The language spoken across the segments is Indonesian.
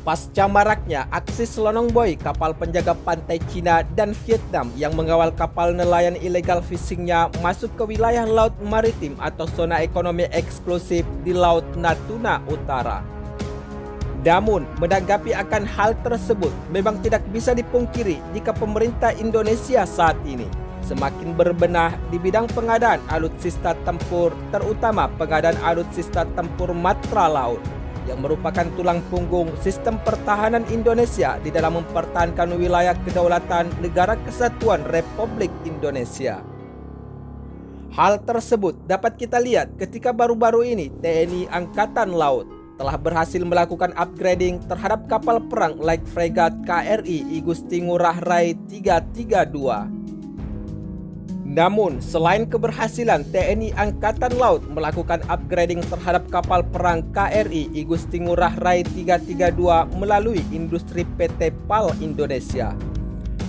Pasca maraknya aksi selonong buoy kapal penjaga pantai Cina dan Vietnam yang mengawal kapal nelayan ilegal fishingnya masuk ke wilayah laut maritim atau zona ekonomi eksklusif di Laut Natuna Utara. Namun, menanggapi akan hal tersebut, memang tidak bisa dipungkiri jika pemerintah Indonesia saat ini semakin berbenah di bidang pengadaan alutsista tempur, terutama pengadaan alutsista tempur matra laut, yang merupakan tulang punggung sistem pertahanan Indonesia di dalam mempertahankan wilayah kedaulatan Negara Kesatuan Republik Indonesia. Hal tersebut dapat kita lihat ketika baru-baru ini TNI Angkatan Laut telah berhasil melakukan upgrading terhadap kapal perang light frigate KRI Igusti Ngurah Rai 332. Namun, selain keberhasilan TNI Angkatan Laut melakukan upgrading terhadap kapal perang KRI Igusti Ngurah Rai 332 melalui industri PT PAL Indonesia,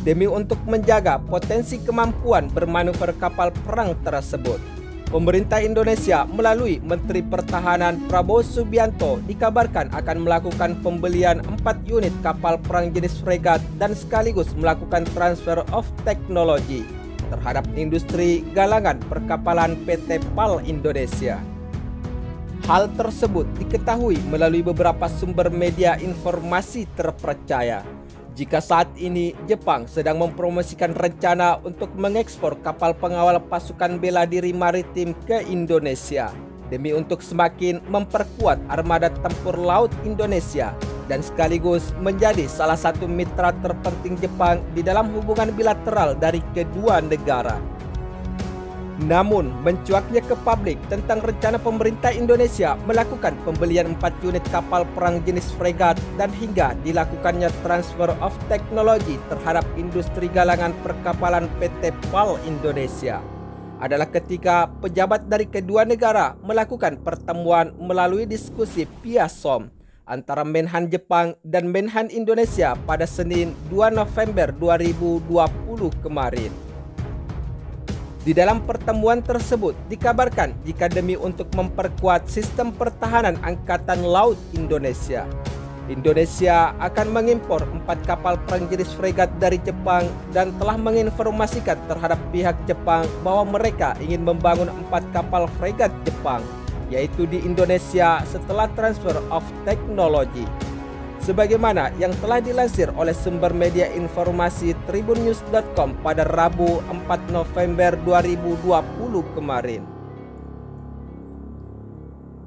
demi untuk menjaga potensi kemampuan bermanuver kapal perang tersebut, pemerintah Indonesia melalui Menteri Pertahanan Prabowo Subianto dikabarkan akan melakukan pembelian 4 unit kapal perang jenis fregat dan sekaligus melakukan transfer of technology terhadap industri galangan perkapalan PT PAL Indonesia. Hal tersebut diketahui melalui beberapa sumber media informasi terpercaya. Jika saat ini Jepang sedang mempromosikan rencana untuk mengekspor kapal pengawal pasukan bela diri maritim ke Indonesia demi untuk semakin memperkuat armada tempur laut Indonesia dan sekaligus menjadi salah satu mitra terpenting Jepang di dalam hubungan bilateral dari kedua negara. Namun, mencuatnya ke publik tentang rencana pemerintah Indonesia melakukan pembelian 4 unit kapal perang jenis fregat dan hingga dilakukannya transfer of technology terhadap industri galangan perkapalan PT PAL Indonesia adalah ketika pejabat dari kedua negara melakukan pertemuan melalui diskusi via Zoom antara Menhan Jepang dan Menhan Indonesia pada Senin 2 November 2020 kemarin. Di dalam pertemuan tersebut dikabarkan jika demi untuk memperkuat sistem pertahanan Angkatan Laut Indonesia, Indonesia akan mengimpor 4 kapal perang jenis fregat dari Jepang dan telah menginformasikan terhadap pihak Jepang bahwa mereka ingin membangun 4 kapal fregat Jepang, yaitu di Indonesia setelah transfer of technology. Sebagaimana yang telah dilansir oleh sumber media informasi tribunnews.com pada Rabu 4 November 2020 kemarin.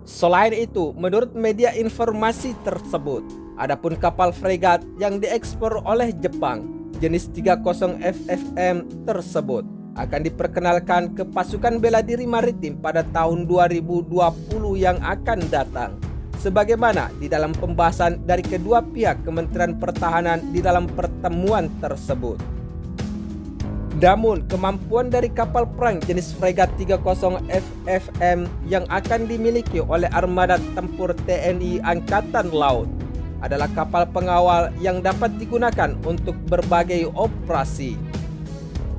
Selain itu, menurut media informasi tersebut, adapun kapal fregat yang diekspor oleh Jepang jenis 30 FFM tersebut akan diperkenalkan ke pasukan bela diri maritim pada tahun 2020 yang akan datang, sebagaimana di dalam pembahasan dari kedua pihak Kementerian Pertahanan di dalam pertemuan tersebut. Namun, kemampuan dari kapal perang jenis fregat 30 FFM yang akan dimiliki oleh armada tempur TNI Angkatan Laut adalah kapal pengawal yang dapat digunakan untuk berbagai operasi.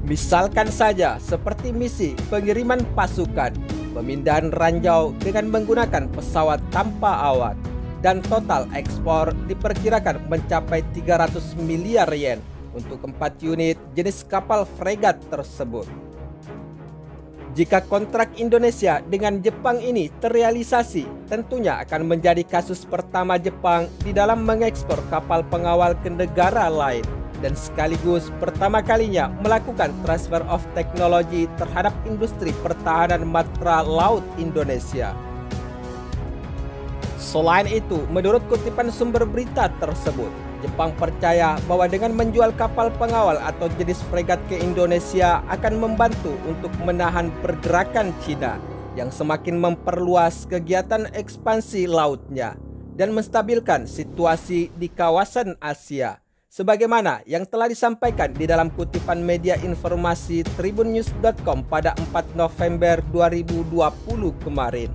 Misalkan saja seperti misi pengiriman pasukan, pemindahan ranjau dengan menggunakan pesawat tanpa awak, dan total ekspor diperkirakan mencapai 300 miliar yen untuk 4 unit jenis kapal fregat tersebut. Jika kontrak Indonesia dengan Jepang ini terrealisasi, tentunya akan menjadi kasus pertama Jepang di dalam mengekspor kapal pengawal ke negara lain, dan sekaligus pertama kalinya melakukan transfer of technology terhadap industri pertahanan matra laut Indonesia. Selain itu, menurut kutipan sumber berita tersebut, Jepang percaya bahwa dengan menjual kapal pengawal atau jenis fregat ke Indonesia akan membantu untuk menahan pergerakan Cina yang semakin memperluas kegiatan ekspansi lautnya dan menstabilkan situasi di kawasan Asia, sebagaimana yang telah disampaikan di dalam kutipan media informasi tribunnews.com pada 4 November 2020 kemarin.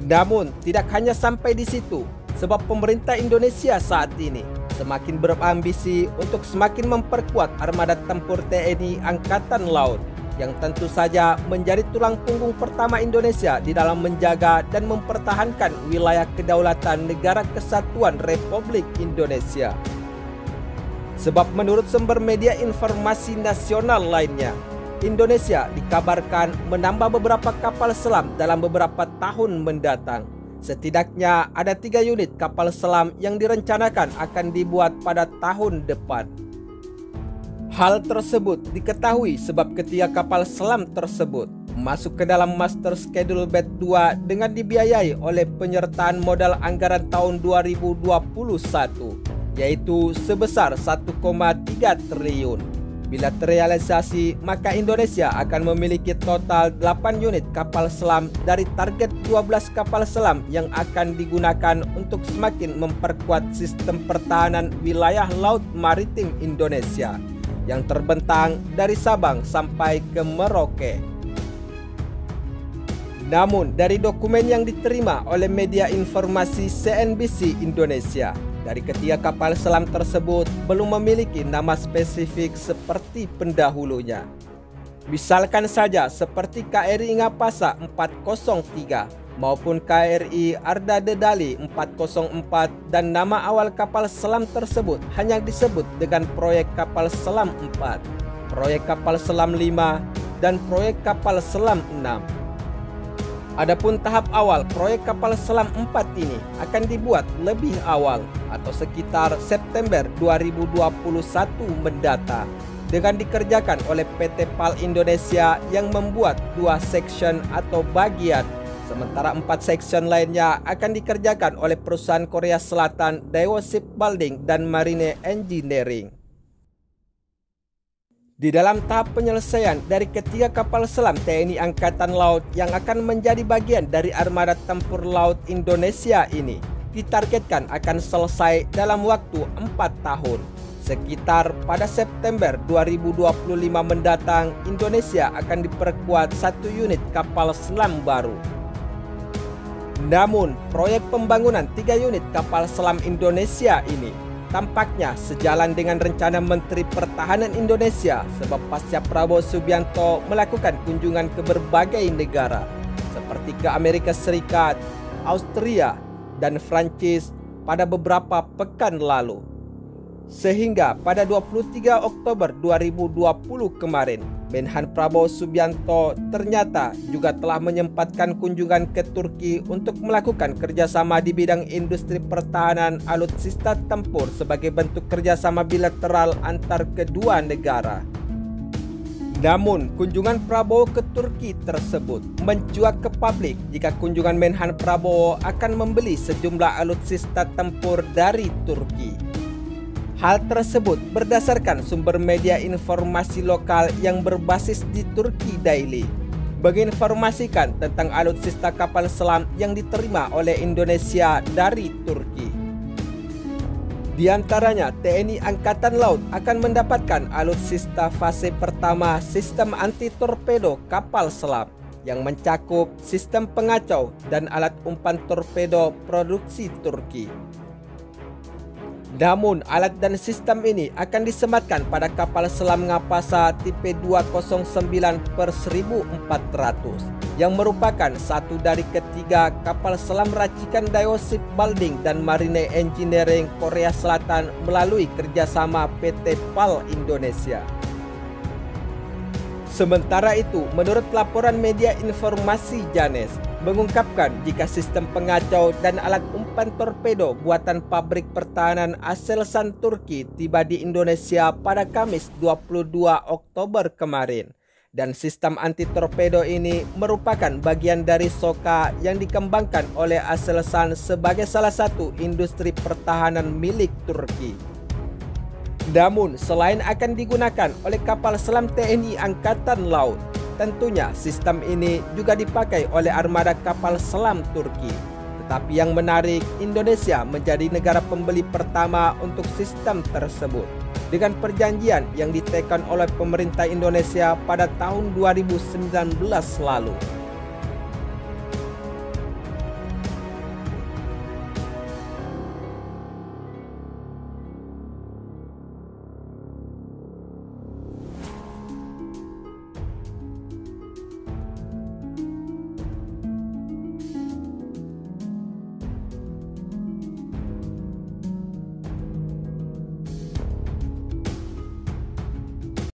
Namun, tidak hanya sampai di situ, sebab pemerintah Indonesia saat ini semakin berambisi untuk semakin memperkuat armada tempur TNI Angkatan Laut yang tentu saja menjadi tulang punggung pertama Indonesia di dalam menjaga dan mempertahankan wilayah kedaulatan Negara Kesatuan Republik Indonesia. Sebab menurut sumber media informasi nasional lainnya, Indonesia dikabarkan menambah beberapa kapal selam dalam beberapa tahun mendatang. Setidaknya ada 3 unit kapal selam yang direncanakan akan dibuat pada tahun depan. Hal tersebut diketahui sebab ketiga kapal selam tersebut masuk ke dalam Master Schedule Batch 2 dengan dibiayai oleh penyertaan modal anggaran tahun 2021, yaitu sebesar 1,3 triliun. Bila terrealisasi, maka Indonesia akan memiliki total 8 unit kapal selam dari target 12 kapal selam yang akan digunakan untuk semakin memperkuat sistem pertahanan wilayah laut maritim Indonesia yang terbentang dari Sabang sampai ke Merauke. Namun, dari dokumen yang diterima oleh media informasi CNBC Indonesia, dari ketiga kapal selam tersebut belum memiliki nama spesifik seperti pendahulunya. Misalkan saja seperti KRI Ngapasa 403 maupun KRI Arda Dedali 404, dan nama awal kapal selam tersebut hanya disebut dengan proyek kapal selam 4, proyek kapal selam 5, dan proyek kapal selam 6. Adapun tahap awal proyek kapal selam 4 ini akan dibuat lebih awal atau sekitar September 2021 mendatang, dengan dikerjakan oleh PT PAL Indonesia yang membuat 2 section atau bagian, sementara 4 section lainnya akan dikerjakan oleh perusahaan Korea Selatan Daewoo Shipbuilding dan Marine Engineering. Di dalam tahap penyelesaian dari ketiga kapal selam TNI Angkatan Laut yang akan menjadi bagian dari armada tempur laut Indonesia ini, ditargetkan akan selesai dalam waktu 4 tahun. Sekitar pada September 2025 mendatang, Indonesia akan diperkuat 1 unit kapal selam baru. Namun, proyek pembangunan 3 unit kapal selam Indonesia ini tampaknya sejalan dengan rencana Menteri Pertahanan Indonesia, sebab pasca Prabowo Subianto melakukan kunjungan ke berbagai negara seperti ke Amerika Serikat, Austria, dan Prancis pada beberapa pekan lalu. Sehingga pada 23 Oktober 2020 kemarin, Menhan Prabowo Subianto ternyata juga telah menyempatkan kunjungan ke Turki untuk melakukan kerjasama di bidang industri pertahanan alutsista tempur sebagai bentuk kerjasama bilateral antar kedua negara. Namun, kunjungan Prabowo ke Turki tersebut mencuat ke publik jika kunjungan Menhan Prabowo akan membeli sejumlah alutsista tempur dari Turki. Hal tersebut berdasarkan sumber media informasi lokal yang berbasis di Turki Daily, menginformasikan tentang alutsista kapal selam yang diterima oleh Indonesia dari Turki. Di antaranya, TNI Angkatan Laut akan mendapatkan alutsista fase pertama sistem anti-torpedo kapal selam yang mencakup sistem pengacau dan alat umpan torpedo produksi Turki. Namun, alat dan sistem ini akan disematkan pada kapal selam Ngapasa tipe 209/1400 yang merupakan satu dari ketiga kapal selam racikan Daewoo Shipbuilding dan Marine Engineering Korea Selatan melalui kerjasama PT PAL Indonesia. Sementara itu, menurut laporan media informasi Janes, mengungkapkan jika sistem pengacau dan alat umpan torpedo buatan pabrik pertahanan Aselsan Turki tiba di Indonesia pada Kamis 22 Oktober kemarin. Dan sistem anti-torpedo ini merupakan bagian dari SOKA yang dikembangkan oleh Aselsan sebagai salah satu industri pertahanan milik Turki. Namun, selain akan digunakan oleh kapal selam TNI Angkatan Laut, tentunya sistem ini juga dipakai oleh armada kapal selam Turki. Tetapi yang menarik, Indonesia menjadi negara pembeli pertama untuk sistem tersebut, dengan perjanjian yang ditekan oleh pemerintah Indonesia pada tahun 2019 lalu.